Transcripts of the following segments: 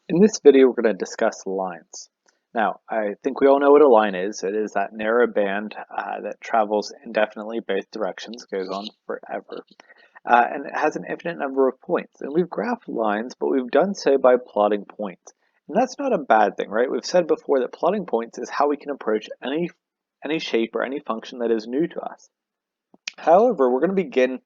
In this video, we're going to discuss lines. Now, I think we all know what a line is. It is that narrow band that travels indefinitely both directions, goes on forever, and it has an infinite number of points. And we've graphed lines, but we've done so by plotting points. And that's not a bad thing, right? We've said before that plotting points is how we can approach any shape or any function that is new to us. However, we're going to begin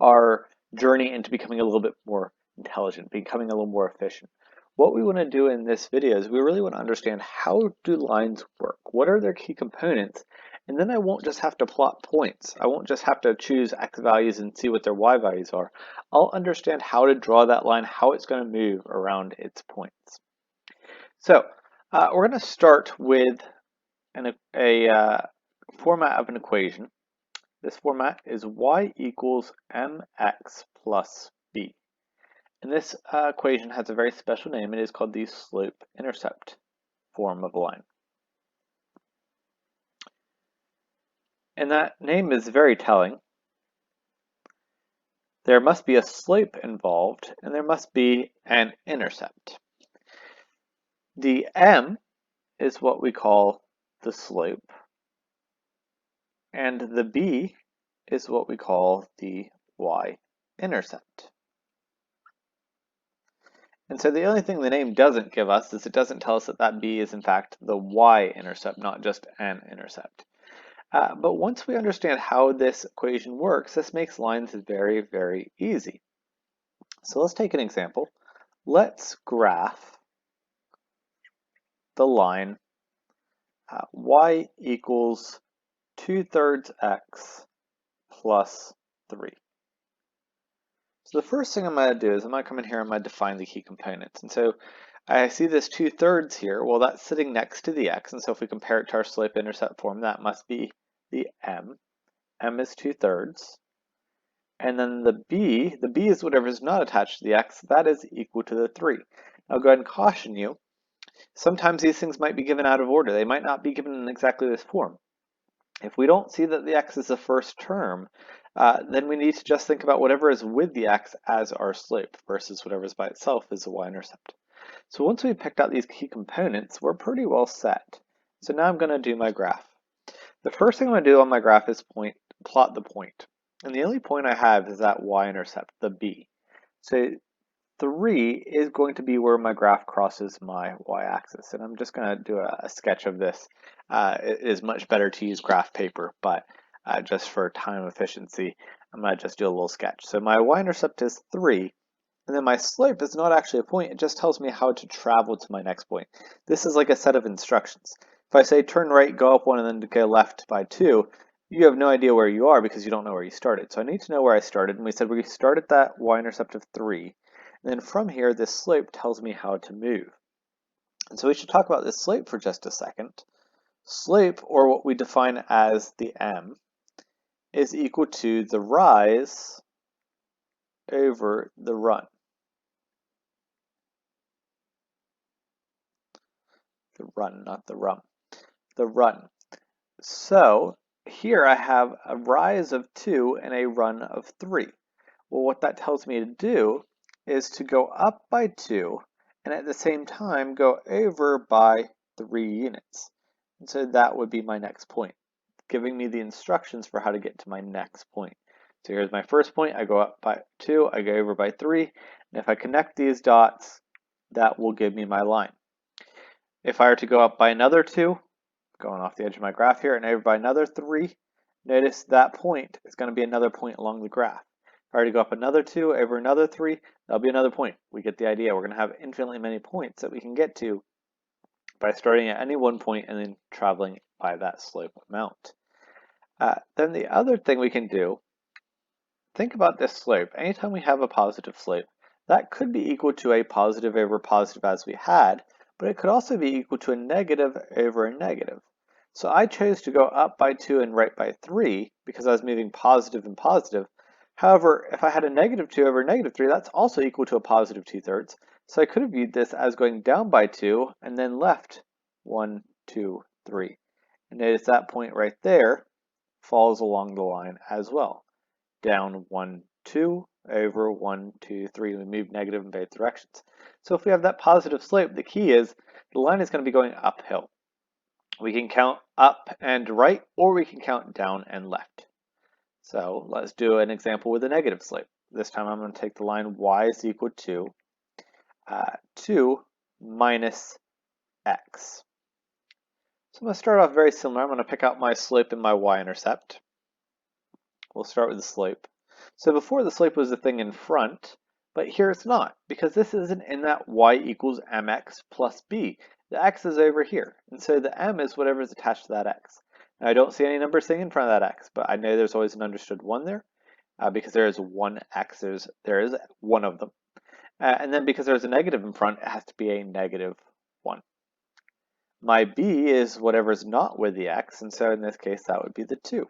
our journey into becoming a little bit more intelligent, becoming a little more efficient. What we want to do in this video is we really want to understand how do lines work? What are their key components? And then I won't just have to plot points. I won't just have to choose x values and see what their y values are. I'll understand how to draw that line, how it's going to move around its points. So we're going to start with a format of an equation. This format is y equals mx plus b. And this equation has a very special name. It is called the slope-intercept form of a line. And that name is very telling. There must be a slope involved, and there must be an intercept. The m is what we call the slope, and the b is what we call the y-intercept. And so the only thing the name doesn't give us is it doesn't tell us that that b is in fact the y-intercept, not just an intercept. But once we understand how this equation works, this makes lines very, very easy. So let's take an example. Let's graph the line y equals 2/3 x plus 3. So the first thing I'm going to do is I'm going to come in here and I'm going to define the key components. And so I see this 2/3 here. Well, that's sitting next to the x. And so if we compare it to our slope-intercept form, that must be the m. M is 2/3. And then the b is whatever is not attached to the x. That is equal to the 3. I'll go ahead and caution you. Sometimes these things might be given out of order. They might not be given in exactly this form. If we don't see that the x is the first term, then we need to just think about whatever is with the x as our slope versus whatever is by itself is the y-intercept. So once we've picked out these key components, we're pretty well set. So now I'm going to do my graph. The first thing I'm going to do on my graph is plot the point. And the only point I have is that y-intercept, the b. So 3 is going to be where my graph crosses my y-axis. And I'm just going to do a sketch of this. It is much better to use graph paper, but just for time efficiency, I'm going to just do a little sketch. So my y-intercept is 3, and then my slope is not actually a point. It just tells me how to travel to my next point. This is like a set of instructions. If I say turn right, go up 1, and then go left by 2, you have no idea where you are because you don't know where you started. So I need to know where I started, and we said we started that y-intercept of 3. And then from here, this slope tells me how to move. And so we should talk about this slope for just a second. Slope, or what we define as the m, is equal to the rise over the run. The run, not the rum. The run. So here I have a rise of 2 and a run of 3. Well, what that tells me to do is to go up by 2 and at the same time go over by 3 units. And so that would be my next point, giving me the instructions for how to get to my next point. So here's my first point. I go up by 2, I go over by 3, and if I connect these dots, that will give me my line. If I were to go up by another 2, going off the edge of my graph here, and over by another 3, notice that point is going to be another point along the graph. If I were to go up another 2, over another 3, that'll be another point. We get the idea. We're going to have infinitely many points that we can get to by starting at any one point and then traveling by that slope amount. Then the other thing we can do, think about this slope. Anytime we have a positive slope, that could be equal to a positive over positive as we had, but it could also be equal to a negative over a negative. So I chose to go up by 2 and right by 3 because I was moving positive and positive. However, if I had a negative 2 over negative 3, that's also equal to a positive 2/3. So I could have viewed this as going down by 2 and then left 1, 2, 3. And notice that point right there falls along the line as well. Down 1, 2, over 1, 2, 3. We move negative in both directions. So if we have that positive slope, the key is the line is going to be going uphill. We can count up and right, or we can count down and left. So let's do an example with a negative slope. This time I'm going to take the line y is equal to 2 minus x. So I'm going to start off very similar. I'm going to pick out my slope and my y-intercept. We'll start with the slope. So before the slope was the thing in front, but here it's not, because this isn't in that y equals mx plus b. The x is over here, and so the m is whatever is attached to that x. Now I don't see any number sitting in front of that x, but I know there's always an understood 1 there, because there is one x, there is one of them. And then because there's a negative in front, it has to be a negative 1. My b is whatever's not with the x, and so in this case that would be the 2.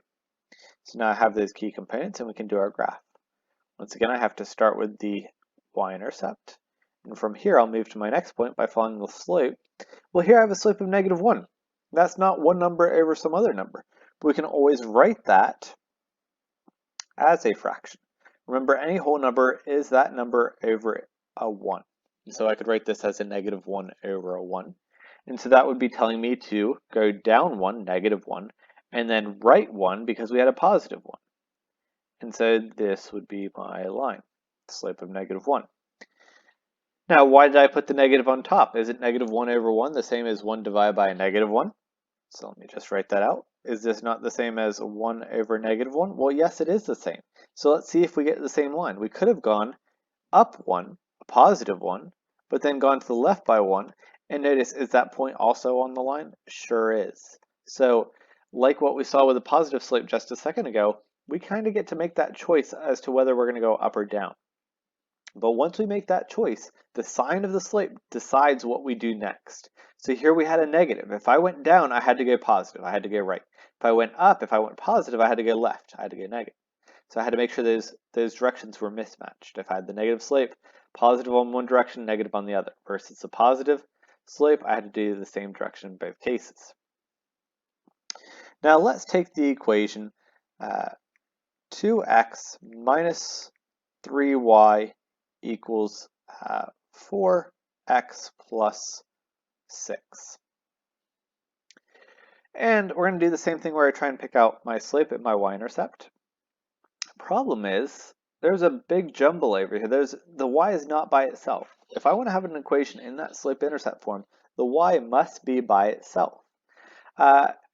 So now I have those key components and we can do our graph. Once again, I have to start with the y-intercept. And from here, I'll move to my next point by following the slope. Well, here I have a slope of negative 1. That's not one number over some other number. But we can always write that as a fraction. Remember, any whole number is that number over a 1. And so I could write this as a negative 1 over a 1. And so that would be telling me to go down 1, negative 1, and then right 1 because we had a positive 1. And so this would be my line, slope of negative 1. Now, why did I put the negative on top? Isn't negative 1 over 1 the same as 1 divided by a negative 1? So let me just write that out. Is this not the same as 1 over negative 1? Well, yes, it is the same. So let's see if we get the same line. We could have gone up 1, a positive 1, but then gone to the left by 1. And notice, is that point also on the line? Sure is. So like what we saw with the positive slope just a second ago, we kind of get to make that choice as to whether we're going to go up or down. But once we make that choice, the sign of the slope decides what we do next. So here we had a negative. If I went down, I had to go positive. I had to go right. If I went up, if I went positive, I had to go left. I had to go negative. So I had to make sure those directions were mismatched. If I had the negative slope, positive on one direction, negative on the other. Versus the positive slope, I had to do the same direction in both cases. Now let's take the equation 2x minus 3y equals 4x plus 6. And we're going to do the same thing where I try and pick out my slope and my y-intercept. Problem is, there's a big jumble over here. The y is not by itself. If I want to have an equation in that slope-intercept form, the y must be by itself.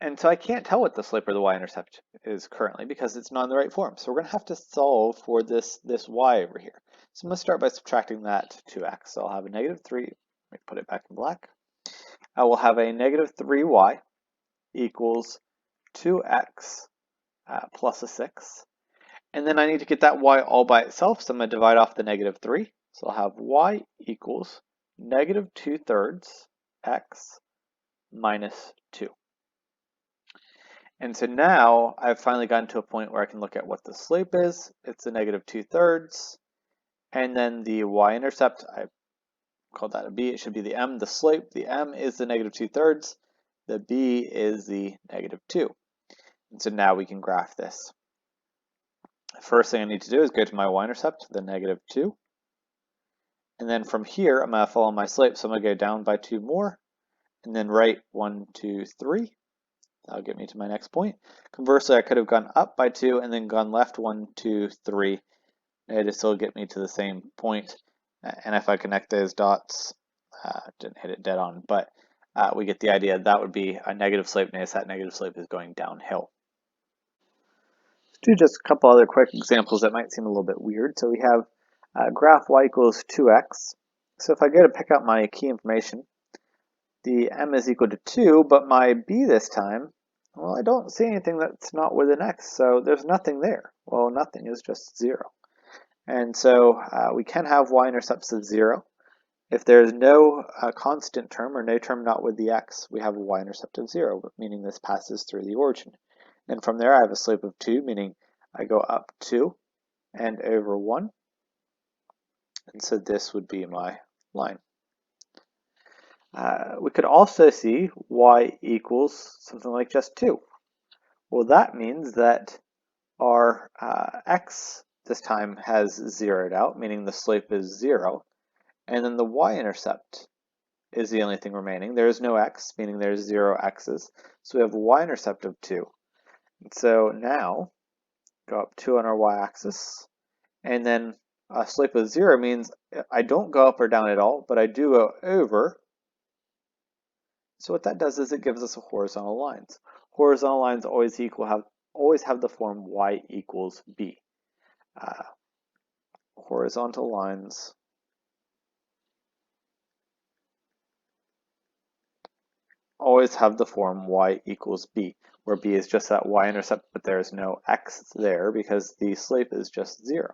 And so I can't tell what the slope or the y-intercept is currently because it's not in the right form. So we're going to have to solve for this y over here. So I'm going to start by subtracting that 2x. So I'll have a negative 3. Let me put it back in black. I will have a negative 3y equals 2x plus a 6. And then I need to get that y all by itself, so I'm going to divide off the negative 3. So I'll have y equals negative 2/3 x minus 2. And so now I've finally gotten to a point where I can look at what the slope is. It's a negative 2/3. And then the y-intercept, I called that a b, it should be the m. The slope, the m is the negative 2/3. The b is the negative 2. And so now we can graph this. First thing I need to do is go to my y-intercept, the negative 2. And then from here, I'm going to follow my slope. So I'm going to go down by 2 more. And then right 1, 2, 3. That'll get me to my next point. Conversely, I could have gone up by 2 and then gone left 1, 2, 3. It'll still get me to the same point. And if I connect those dots, didn't hit it dead on, but we get the idea. That would be a negative slope. Notice that negative slope is going downhill. Let's do just a couple other quick examples that might seem a little bit weird. So we have graph y equals 2x. So if I go to pick out my key information, the m is equal to 2, but my b this time, well, I don't see anything that's not within x, so there's nothing there. Well, nothing is just 0. And so we can have y-intercepts of 0. If there's no constant term or no term not with the x, we have a y-intercept of 0, meaning this passes through the origin. And from there I have a slope of 2, meaning I go up 2 and over 1. And so this would be my line. We could also see y equals something like just 2. Well, that means that our x, this time has zeroed out, meaning the slope is 0, and then the y-intercept is the only thing remaining. There is no x, meaning there's 0 x's, so we have a y-intercept of 2. And so now, go up 2 on our y-axis, and then a slope of 0 means I don't go up or down at all, but I do go over. So what that does is it gives us horizontal lines. Horizontal lines always have the form y equals b. Horizontal lines always have the form y equals b, where b is just that y-intercept, but there's no x there because the slope is just 0.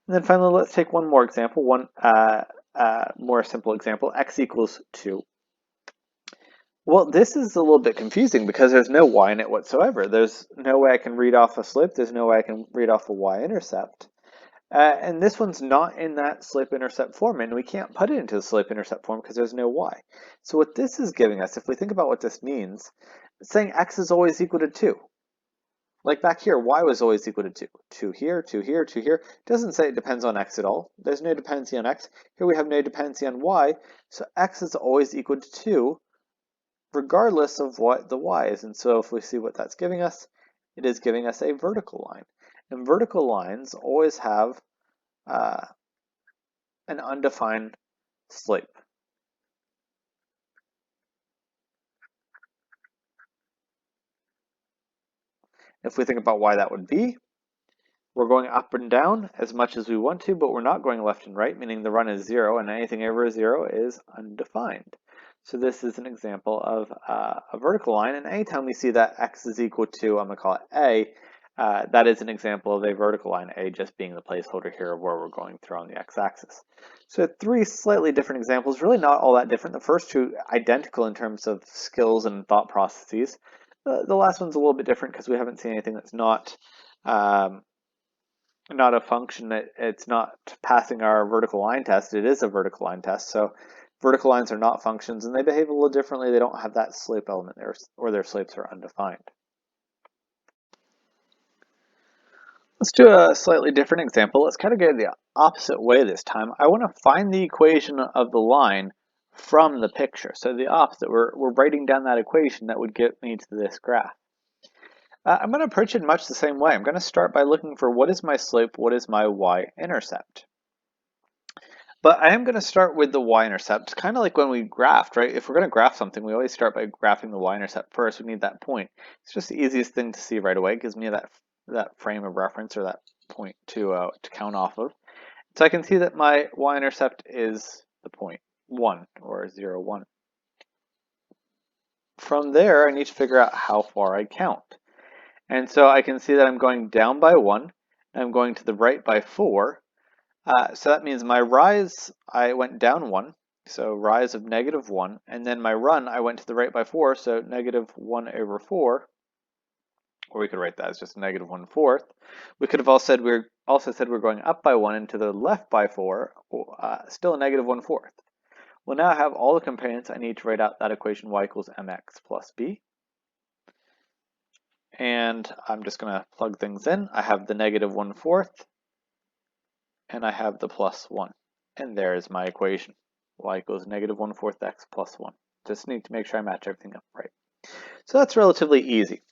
And then finally, let's take one more example, one more simple example, x equals 2. Well, this is a little bit confusing because there's no y in it whatsoever. There's no way I can read off a slope. There's no way I can read off a y-intercept. And this one's not in that slope-intercept form, and we can't put it into the slope-intercept form because there's no y. So what this is giving us, if we think about what this means, it's saying x is always equal to 2. Like back here, y was always equal to 2. 2 here, 2 here, 2 here. It doesn't say it depends on x at all. There's no dependency on x. Here we have no dependency on y, so x is always equal to 2 regardless of what the y is. And so if we see what that's giving us, it is giving us a vertical line. And vertical lines always have an undefined slope. If we think about why that would be, we're going up and down as much as we want to, but we're not going left and right, meaning the run is 0, and anything over 0 is undefined. So this is an example of a vertical line, and anytime we see that x is equal to, I'm going to call it a, that is an example of a vertical line, a just being the placeholder here of where we're going through on the x-axis. So 3 slightly different examples, really not all that different. The first 2 identical in terms of skills and thought processes. The last one's a little bit different because we haven't seen anything that's not a function, that it's not passing our vertical line test. It is a vertical line test, so vertical lines are not functions and they behave a little differently. They don't have that slope element there, or their slopes are undefined. Let's do a slightly different example. Let's kind of go the opposite way this time. I want to find the equation of the line from the picture. So the opposite, we're writing down that equation that would get me to this graph. I'm going to approach it much the same way. I'm going to start by looking for what is my slope, what is my y-intercept. But I am going to start with the y-intercept, kind of like when we graphed, right? If we're going to graph something, we always start by graphing the y-intercept first. We need that point. It's just the easiest thing to see right away. It gives me that frame of reference, or that point to count off of. So I can see that my y-intercept is the point 1, or 0, 1. From there, I need to figure out how far I count. And so I can see that I'm going down by 1, and I'm going to the right by 4. So that means my rise, I went down 1, so rise of -1, and then my run, I went to the right by 4, so -1 over 4, or we could write that as just -1/4. We could have also said we're going up by 1 and to the left by 4, still a -1/4. Well, now I have all the components. I need to write out that equation y equals mx plus b. And I'm just going to plug things in. I have the -1/4, and I have the +1. And there's my equation. Y equals -1/4 x plus 1. Just need to make sure I match everything up right. So that's relatively easy.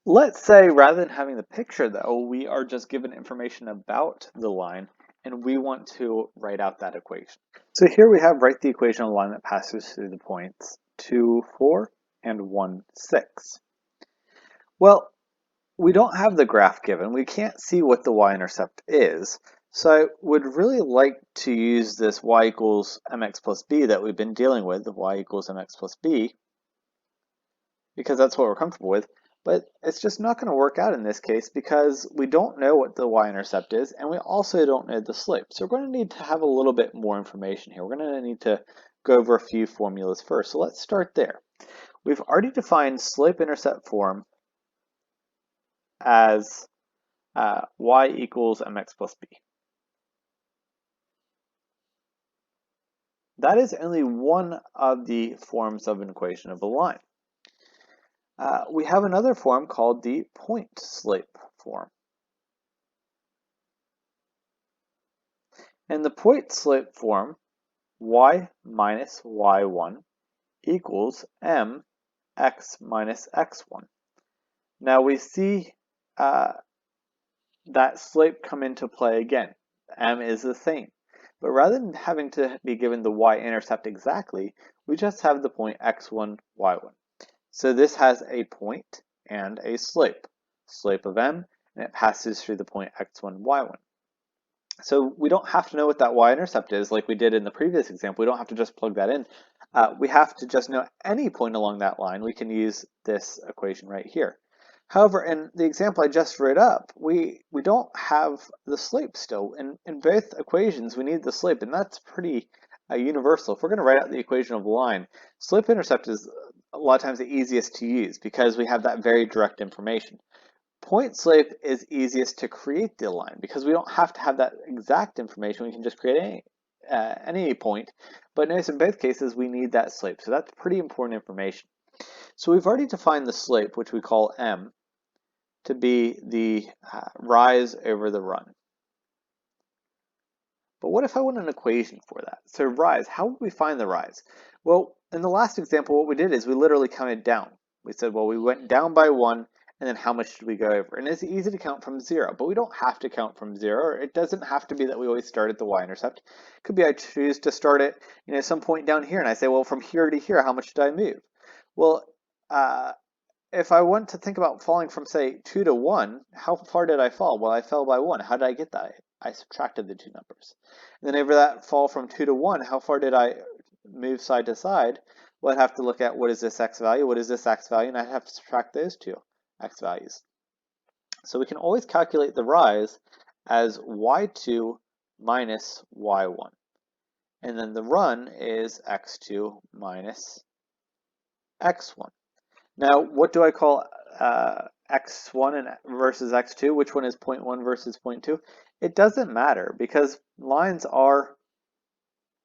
Let's say rather than having the picture though, we are just given information about the line and we want to write out that equation. So here we have write the equation of a line that passes through the points 2, 4, and 1, 6. Well, we don't have the graph given. We can't see what the y-intercept is. So I would really like to use this y equals mx plus b that we've been dealing with, the y equals mx plus b, because that's what we're comfortable with. But it's just not going to work out in this case because we don't know what the y-intercept is, and we also don't know the slope. So we're going to need to have a little bit more information here. We're going to need to go over a few formulas first. So let's start there. We've already defined slope-intercept form as y equals mx plus b. That is only one of the forms of an equation of a line. We have another form called the point slope form. In the point slope form, y minus y1 equals mx minus x1. Now we see that slope come into play again. M is the same. But rather than having to be given the y-intercept exactly, we just have the point x1, y1. So this has a point and a slope. Slope of m, and it passes through the point x1, y1. So we don't have to know what that y-intercept is like we did in the previous example. We don't have to just plug that in. We have to just know any point along that line. We can use this equation right here. However, in the example I just wrote up, we don't have the slope still. In both equations, we need the slope, and that's pretty universal. If we're going to write out the equation of a line, slope-intercept is a lot of times the easiest to use because we have that very direct information. Point slope is easiest to create the line because we don't have to have that exact information. We can just create any point. But notice in both cases, we need that slope. So that's pretty important information. So we've already defined the slope, which we call m, to be the rise over the run. But what if I want an equation for that? So rise, how would we find the rise? Well, in the last example, what we did is we literally counted down. We said, well, we went down by 1, and then how much did we go over? And it's easy to count from 0, but we don't have to count from 0. It doesn't have to be that we always start at the y-intercept. It could be I choose to start at some point down here, and I say, well, from here to here, how much did I move? Well, if I want to think about falling from, say, 2 to 1, how far did I fall? Well, I fell by 1. How did I get that? I subtracted the two numbers. And then over that fall from 2 to 1, how far did I move side to side? Well, I'd have to look at what is this x value, what is this x value, and I'd have to subtract those two x values. So we can always calculate the rise as y2 minus y1. And then the run is x2 minus x1. Now, what do I call x1 and versus x2? Which one is 0.1 versus 0.2? It doesn't matter because lines are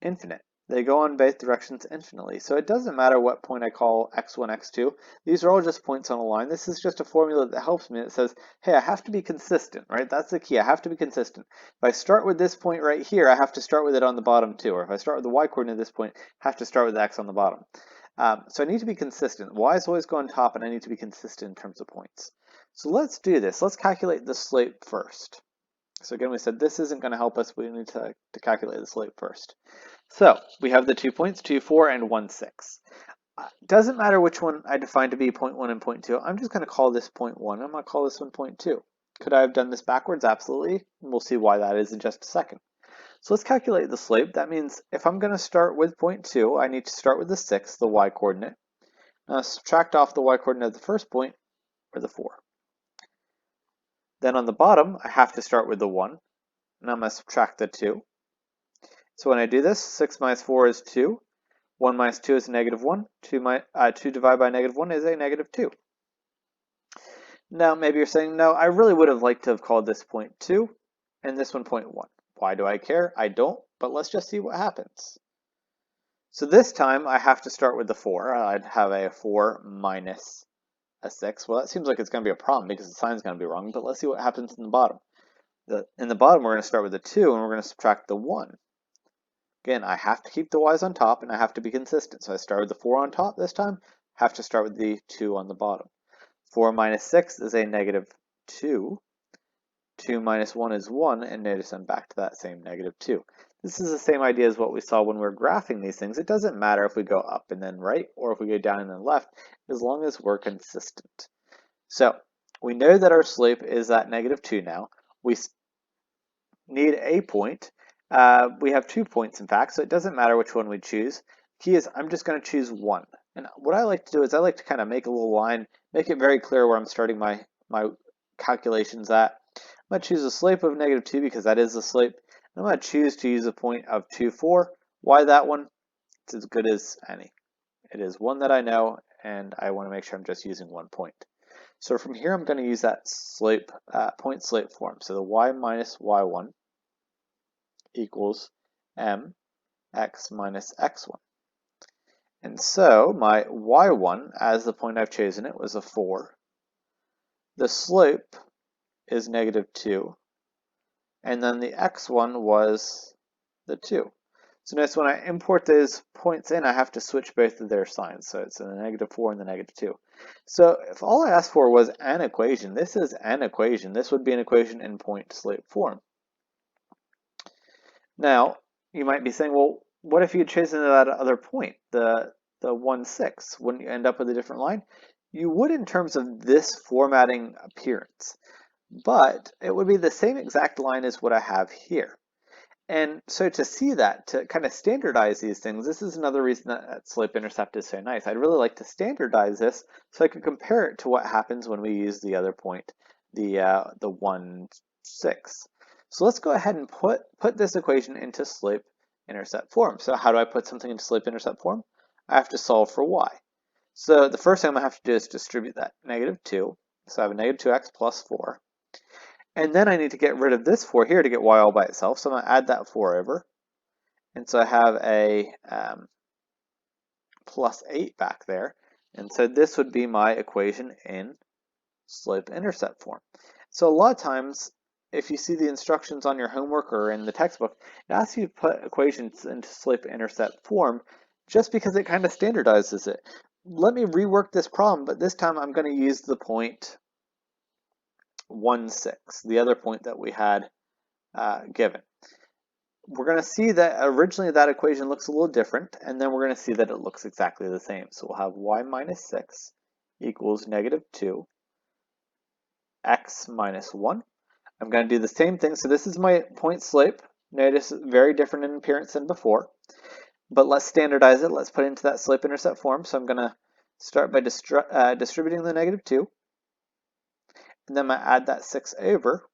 infinite. They go in both directions infinitely. So it doesn't matter what point I call x1, x2. These are all just points on a line. This is just a formula that helps me. It says, hey, I have to be consistent, right? That's the key. I have to be consistent. If I start with this point right here, I have to start with it on the bottom too. Or if I start with the y-coordinate at this point, I have to start with the x on the bottom. So I need to be consistent. Y is always go on top, and I need to be consistent in terms of points. So let's do this. Let's calculate the slope first. So again, we said this isn't going to help us. We need to calculate the slope first. So we have the 2 points, 2, 4, and 1, 6. Doesn't matter which one I define to be 0.1 and 0.2. I'm just going to call this 0.1. I'm going to call this one 0.2. Could I have done this backwards? Absolutely. We'll see why that is in just a second. So let's calculate the slope. That means if I'm going to start with 0.2, I need to start with the 6, the y-coordinate. Now subtract off the y-coordinate of the first point, or the 4. Then on the bottom, I have to start with the 1, and I'm going to subtract the 2. So when I do this, 6 minus 4 is 2, 1 minus 2 is negative 1, 2 divided by negative 1 is a negative 2. Now maybe you're saying, no, I really would have liked to have called this 0.2 and this one 0.1. Why do I care? I don't, but let's just see what happens. So this time I have to start with the 4. I'd have a 4 minus a 6. Well, that seems like it's going to be a problem because the sign's going to be wrong, but let's see what happens in the bottom. In the bottom, we're going to start with the 2 and we're going to subtract the 1. Again, I have to keep the y's on top and I have to be consistent. So I start with the 4 on top this time, have to start with the 2 on the bottom. 4 minus 6 is a negative 2. 2 minus 1 is 1, and notice I'm back to that same negative 2. This is the same idea as what we saw when we were graphing these things. It doesn't matter if we go up and then right, or if we go down and then left, as long as we're consistent. So we know that our slope is at negative 2 now. We need a point. We have 2 points, in fact, so it doesn't matter which one we choose. Key is I'm just going to choose 1. And what I like to do is I like to kind of make a little line, make it very clear where I'm starting my calculations at. I'm going to choose a slope of negative 2 because that is the slope. I'm going to choose to use a point of 2, 4. Why that one? It's as good as any. It is one that I know, and I want to make sure I'm just using 1 point. So from here, I'm going to use that slope, point slope form. So the y minus y1 equals mx minus x1. And so my y1, as the point I've chosen it, was a 4. The slope is negative 2. And then the x1 was the 2. So notice when I import those points in, I have to switch both of their signs. So it's the -4 and the -2. So if all I asked for was an equation, this is an equation. This would be an equation in point slope form. Now, you might be saying, well, what if you had chosen that other point, the 1, 6? Wouldn't you end up with a different line? You would in terms of this formatting appearance, but it would be the same exact line as what I have here. And so to see that, to kind of standardize these things, this is another reason that slope-intercept is so nice. I'd really like to standardize this so I could compare it to what happens when we use the other point, the 1, 6. So let's go ahead and put this equation into slope-intercept form. So how do I put something into slope-intercept form? I have to solve for y. So the first thing I'm going to have to do is distribute that -2. So I have a -2x plus 4. And then I need to get rid of this 4 here to get y all by itself. So I'm going to add that 4 over. And so I have a plus 8 back there. And so this would be my equation in slope-intercept form. So a lot of times, if you see the instructions on your homework or in the textbook, it asks you to put equations into slope-intercept form just because it kind of standardizes it. Let me rework this problem, but this time I'm going to use the point 1, 6, the other point that we had given. We're going to see that originally that equation looks a little different, and then we're going to see that it looks exactly the same. So we'll have y minus 6 equals -2, x minus 1. I'm going to do the same thing. So this is my point slope. Notice very different in appearance than before. But let's standardize it. Let's put it into that slope-intercept form. So I'm going to start by distributing the -2. And then I add that 6 over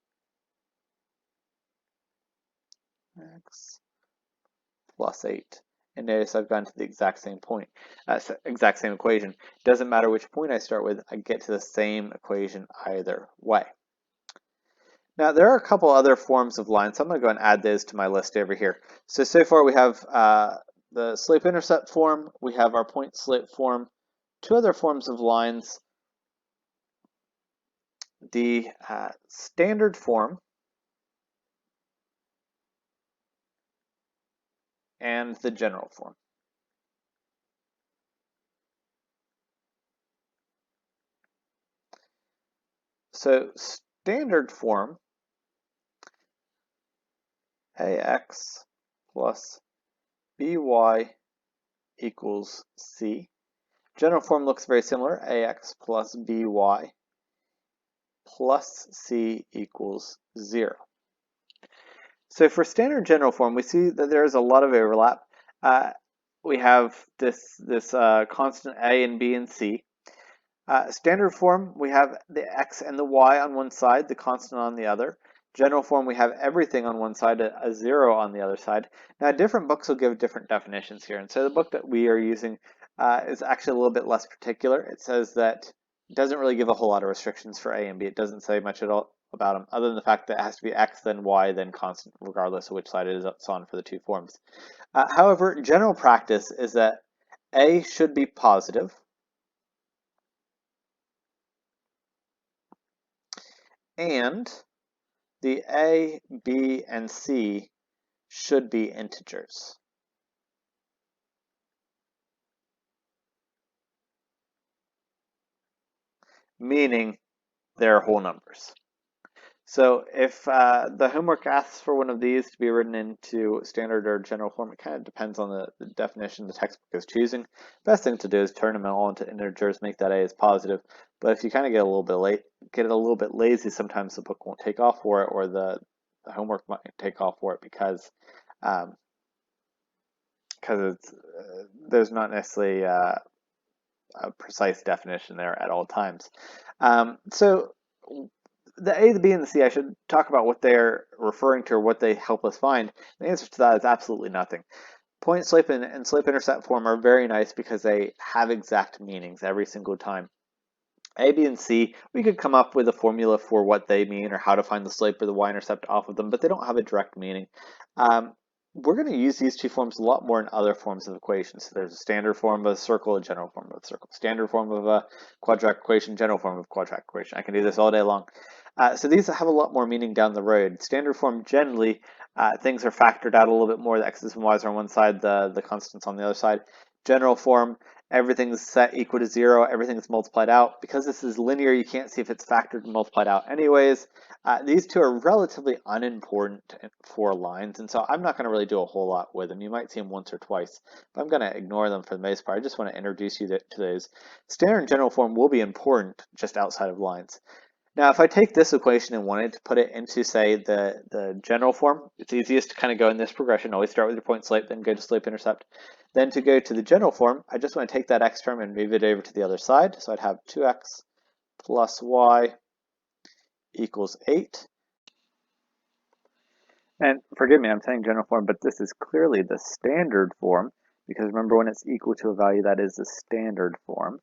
x plus 8. And notice I've gone to the exact same point, exact same equation. Doesn't matter which point I start with, I get to the same equation either way. Now there are a couple other forms of lines, so I'm going to go and add those to my list over here. So far we have the slope-intercept form, we have our point slope form, two other forms of lines, the standard form and the general form. So standard form, ax plus by equals c. General form looks very similar, ax plus by plus c equals 0. So for standard general form, we see that there is a lot of overlap. We have this constant a and b and c. Standard form, we have the x and the y on one side, the constant on the other. General form, we have everything on one side, a 0 on the other side. Now, different books will give different definitions here. And so the book that we are using is actually a little bit less particular. It says that it doesn't really give a whole lot of restrictions for a and b. It doesn't say much at all about them, other than the fact that it has to be x, then y, then constant, regardless of which side it is on for the two forms. However, general practice is that a should be positive, and the a, b, and c should be integers. Meaning they're whole numbers. So if the homework asks for one of these to be written into standard or general form, it kind of depends on the definition the textbook is choosing. Best thing to do is turn them all into integers, make that a as positive. But if you kind of get a little bit lazy, sometimes the book won't take off for it, or the homework might take off for it because there's not necessarily a precise definition there at all times. So the A, the B, and the C, I should talk about what they're referring to or what they help us find. The answer to that is absolutely nothing. Point slope and slope-intercept form are very nice because they have exact meanings every single time. A, B, and C, we could come up with a formula for what they mean or how to find the slope or the y-intercept off of them, but they don't have a direct meaning. We're going to use these two forms a lot more in other forms of equations. So there's a standard form of a circle, a general form of a circle, standard form of a quadratic equation, general form of a quadratic equation. I can do this all day long. So these have a lot more meaning down the road. Standard form generally things are factored out a little bit more. The x's and y's are on one side, the constants on the other side. General form, everything's set equal to 0, everything's multiplied out. Because this is linear, you can't see if it's factored and multiplied out anyways. These two are relatively unimportant for lines, and so I'm not going to really do a whole lot with them. You might see them once or twice, but I'm going to ignore them for the most part. I just want to introduce you to those. Standard and general form will be important just outside of lines. Now, if I take this equation and wanted to put it into, say, the general form, it's easiest to kind of go in this progression. Always start with your point slope, then go to slope intercept. Then to go to the general form, I just want to take that x term and move it over to the other side. So I'd have 2x plus y equals 8. And forgive me, I'm saying general form, but this is clearly the standard form, because remember, when it's equal to a value, that is the standard form.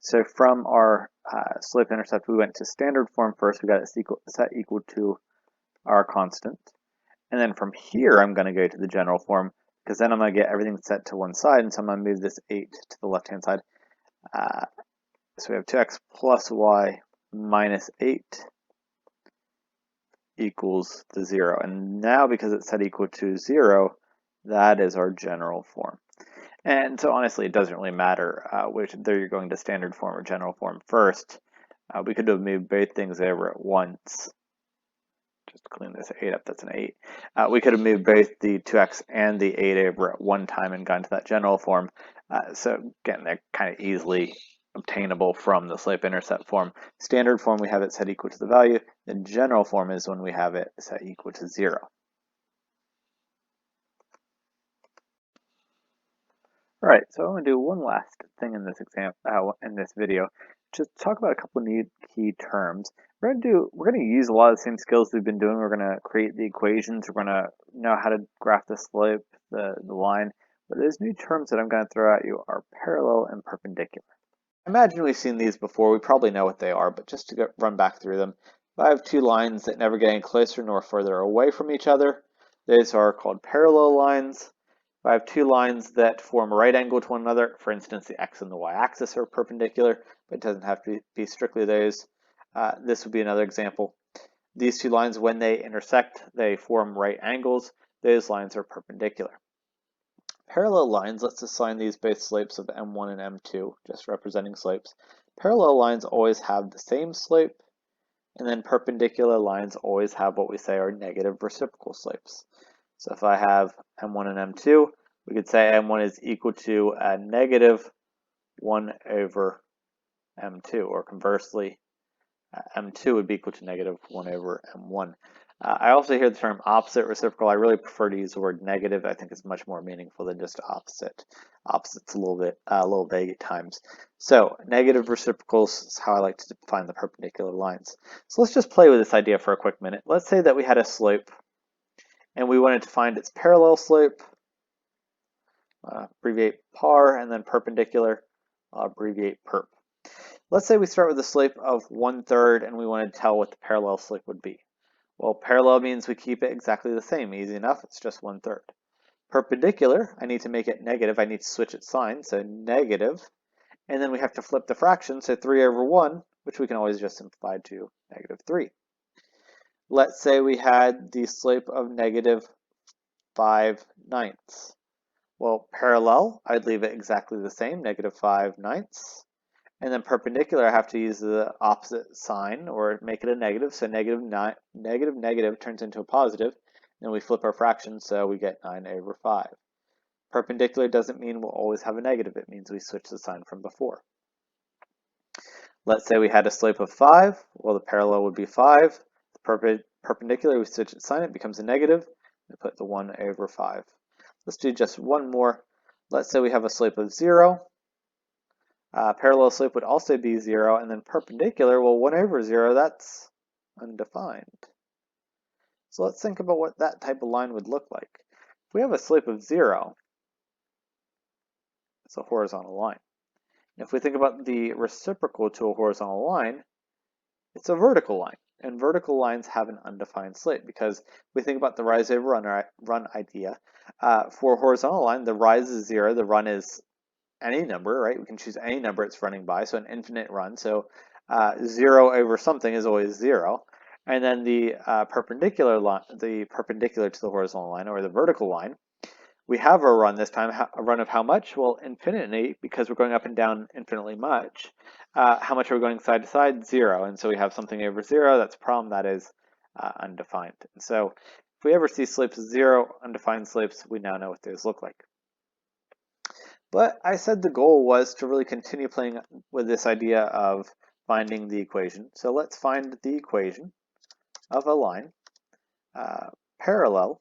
So from our slope intercept, we went to standard form first. We got it set equal to our constant. And then from here, I'm going to go to the general form, because then I'm going to get everything set to one side. And so I'm going to move this 8 to the left-hand side. So we have 2x plus y minus 8 equals the 0. And now, because it's set equal to 0, that is our general form. And so honestly, it doesn't really matter whether you're going to standard form or general form first. We could have moved both things over at once. Just to clean this 8 up, that's an 8. We could have moved both the 2x and the 8 over at one time and gone to that general form. So again, they're kind of easily obtainable from the slope intercept form. Standard form, we have it set equal to the value. The general form is when we have it set equal to 0. All right, so I'm going to do one last thing in this video, just talk about a couple of neat key terms. We're going to use a lot of the same skills we've been doing. We're going to create the equations. We're going to know how to graph the slope, the line. But those new terms that I'm going to throw at you are parallel and perpendicular. I imagine we've seen these before. We probably know what they are, but just to run back through them. If I have two lines that never get any closer nor further away from each other, those are called parallel lines. If I have two lines that form a right angle to one another, for instance, the x and the y-axis are perpendicular, but it doesn't have to be strictly those. This would be another example. These two lines, when they intersect, they form right angles. Those lines are perpendicular. Parallel lines, let's assign these both slopes of m1 and m2, just representing slopes. Parallel lines always have the same slope, and then perpendicular lines always have what we say are negative reciprocal slopes. So if I have m1 and m2, we could say m1 is equal to a negative 1 over m2, or conversely, m2 would be equal to negative 1 over m1. I also hear the term opposite reciprocal. I really prefer to use the word negative. I think it's much more meaningful than just opposite. Opposite's a little vague at times. So negative reciprocals is how I like to define the perpendicular lines. So let's just play with this idea for a quick minute. Let's say that we had a slope and we wanted to find its parallel slope. Abbreviate par, and then perpendicular, abbreviate perp. Let's say we start with a slope of 1/3 and we want to tell what the parallel slope would be. Well, parallel means we keep it exactly the same. Easy enough, it's just 1/3. Perpendicular, I need to make it negative. I need to switch its sign, so negative. And then we have to flip the fraction, so 3 over 1, which we can always just simplify to negative 3. Let's say we had the slope of negative 5/9. Well, parallel, I'd leave it exactly the same, negative 5/9. And then perpendicular, I have to use the opposite sign or make it a negative. So negative turns into a positive. Then we flip our fraction, so we get 9 over 5. Perpendicular doesn't mean we'll always have a negative. It means we switch the sign from before. Let's say we had a slope of 5. Well, the parallel would be 5. The perpendicular, we switch its sign, it becomes a negative. We put the 1 over 5. Let's do just one more. Let's say we have a slope of 0. Parallel slope would also be 0, and then perpendicular, well, 1 over 0, that's undefined. So let's think about what that type of line would look like. If we have a slope of 0, it's a horizontal line. And if we think about the reciprocal to a horizontal line, it's a vertical line. And vertical lines have an undefined slope, because if we think about the rise over run idea, for a horizontal line, the rise is 0, the run is any number, right? We can choose any number it's running by, so an infinite run. So 0 over something is always 0. And then the perpendicular line, the perpendicular to the horizontal line, or the vertical line, we have a run this time. A run of how much? Well, infinity, because we're going up and down infinitely much. How much are we going side to side? 0. And so we have something over 0. That's a problem that is undefined. And so if we ever see slopes 0, undefined slopes, we now know what those look like. But I said the goal was to really continue playing with this idea of finding the equation. So let's find the equation of a line parallel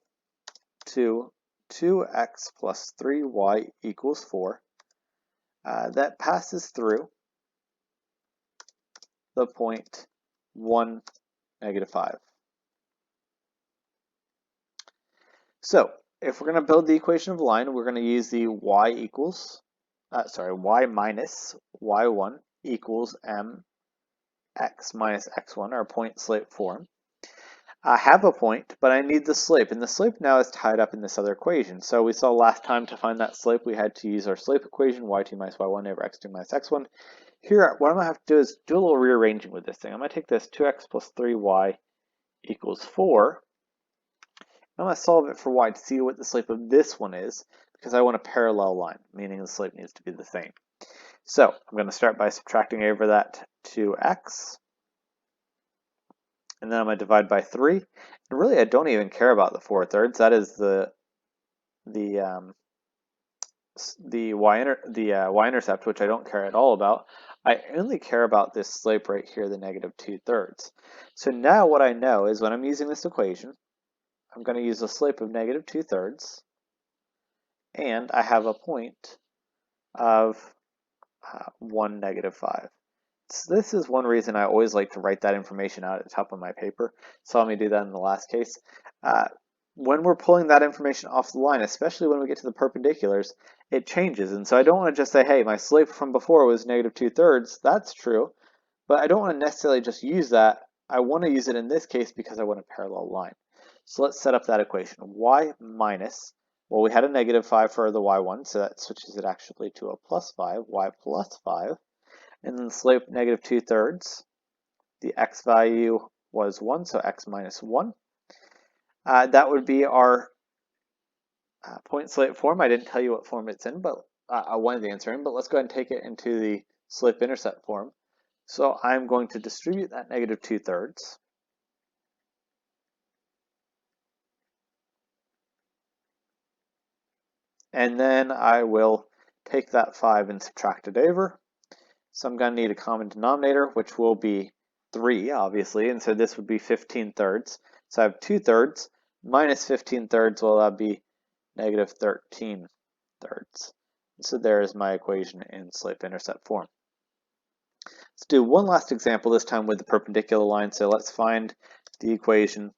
to 2x plus 3y equals 4 that passes through the point 1, negative 5. So if we're going to build the equation of a line, we're going to use the y minus y1 equals mx minus x1, our point slope form. I have a point, but I need the slope, and the slope now is tied up in this other equation. So we saw last time to find that slope, we had to use our slope equation, y2 minus y1 over x2 minus x1. Here, what I'm going to have to do is do a little rearranging with this thing. I'm going to take this 2x plus 3y equals 4. I'm going to solve it for y to see what the slope of this one is, because I want a parallel line, meaning the slope needs to be the same. So I'm going to start by subtracting over that 2x. And then I'm going to divide by 3. And really, I don't even care about the 4/3. That is the y-intercept, which I don't care at all about. I only care about this slope right here, the negative 2/3. So now what I know is when I'm using this equation, I'm going to use a slope of negative 2/3, and I have a point of 1, negative 5. So this is one reason I always like to write that information out at the top of my paper. Saw me do that in the last case. When we're pulling that information off the line, especially when we get to the perpendiculars, it changes. And so I don't want to just say, hey, my slope from before was negative 2/3. That's true. But I don't want to necessarily just use that. I want to use it in this case because I want a parallel line. So let's set up that equation. Y minus, well, we had a negative 5 for the y1, so that switches it actually to a plus 5, y plus 5. And then the slope negative 2/3. The x value was 1, so x minus 1. That would be our point slope form. I didn't tell you what form it's in, but I wanted the answer in, but let's go ahead and take it into the slope intercept form. So I'm going to distribute that negative 2/3. And then I will take that 5 and subtract it over. So I'm going to need a common denominator, which will be 3, obviously, and so this would be 15/3. So I have 2/3 minus 15/3, well, that would be negative 13/3. So there is my equation in slope-intercept form. Let's do one last example, this time with the perpendicular line. So let's find the equation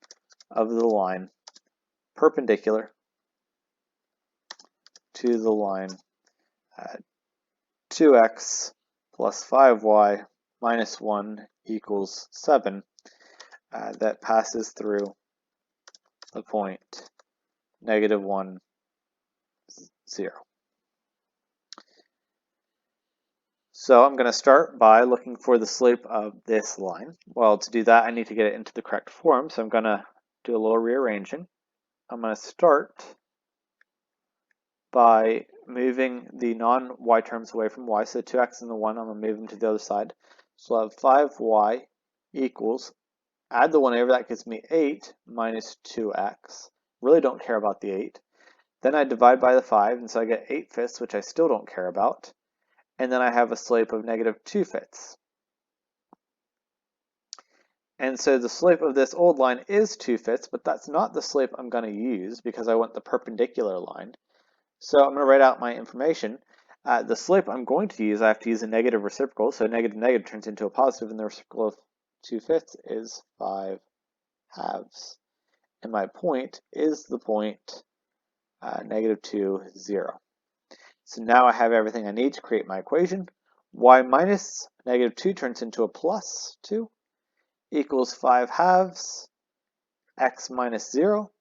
of the line perpendicular to the line 2x plus 5y minus 1 equals 7 that passes through the point negative 1, 0. So I'm going to start by looking for the slope of this line. Well, to do that, I need to get it into the correct form, so I'm going to do a little rearranging. I'm going to start by moving the non-y terms away from y, so 2x and the 1, I'm going to move them to the other side. So I'll have 5y equals, add the 1 over, that gives me 8 minus 2x. Really don't care about the 8. Then I divide by the 5, and so I get 8/5, which I still don't care about. And then I have a slope of negative 2/5. And so the slope of this old line is 2/5, but that's not the slope I'm going to use because I want the perpendicular line. So I'm going to write out my information. The slope I'm going to use, I have to use a negative reciprocal, so negative negative turns into a positive, and the reciprocal of 2/5 is 5/2. And my point is the point negative 2, 0. So now I have everything I need to create my equation. Y minus negative 2 turns into a plus 2 equals 5/2 x minus 0.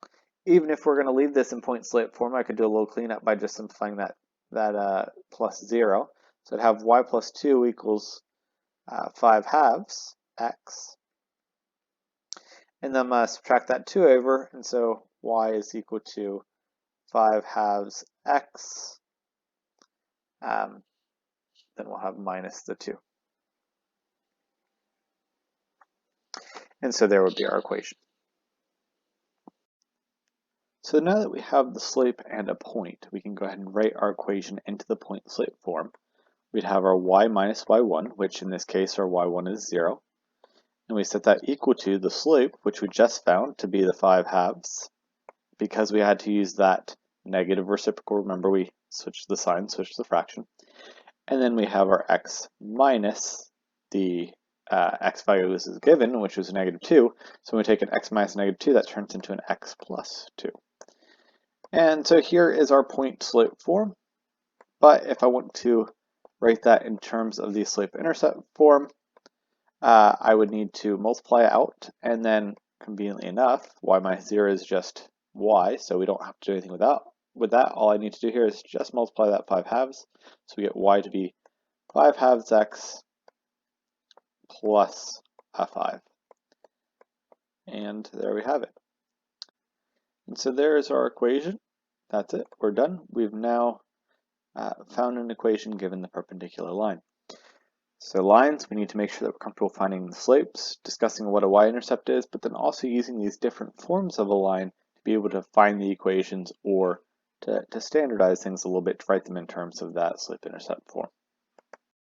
Even if we're going to leave this in point slope form, I could do a little cleanup by just simplifying that plus 0. So I'd have y plus 2 equals 5/2 x. And then I'm going to subtract that 2 over, and so y is equal to 5 halves x. Then we'll have minus the 2. And so there would be our equation. So now that we have the slope and a point, we can go ahead and write our equation into the point-slope form. We'd have our y minus y1, which in this case our y1 is 0. And we set that equal to the slope, which we just found to be the 5 halves. Because we had to use that negative reciprocal, remember we switched the sign, switched the fraction. And then we have our x minus the x value is given, which was negative 2. So when we take an x minus negative 2, that turns into an x plus 2. And so here is our point slope form. But if I want to write that in terms of the slope intercept form, I would need to multiply out, and then conveniently enough, y minus 0 is just y, so we don't have to do anything with that. All I need to do here is just multiply that 5 halves, so we get y to be 5 halves x plus a 5. And there we have it. And so there's our equation. That's it, we're done. We've now found an equation given the perpendicular line. So lines, we need to make sure that we're comfortable finding the slopes, discussing what a y-intercept is, but then also using these different forms of a line to be able to find the equations or to standardize things a little bit to write them in terms of that slope-intercept form.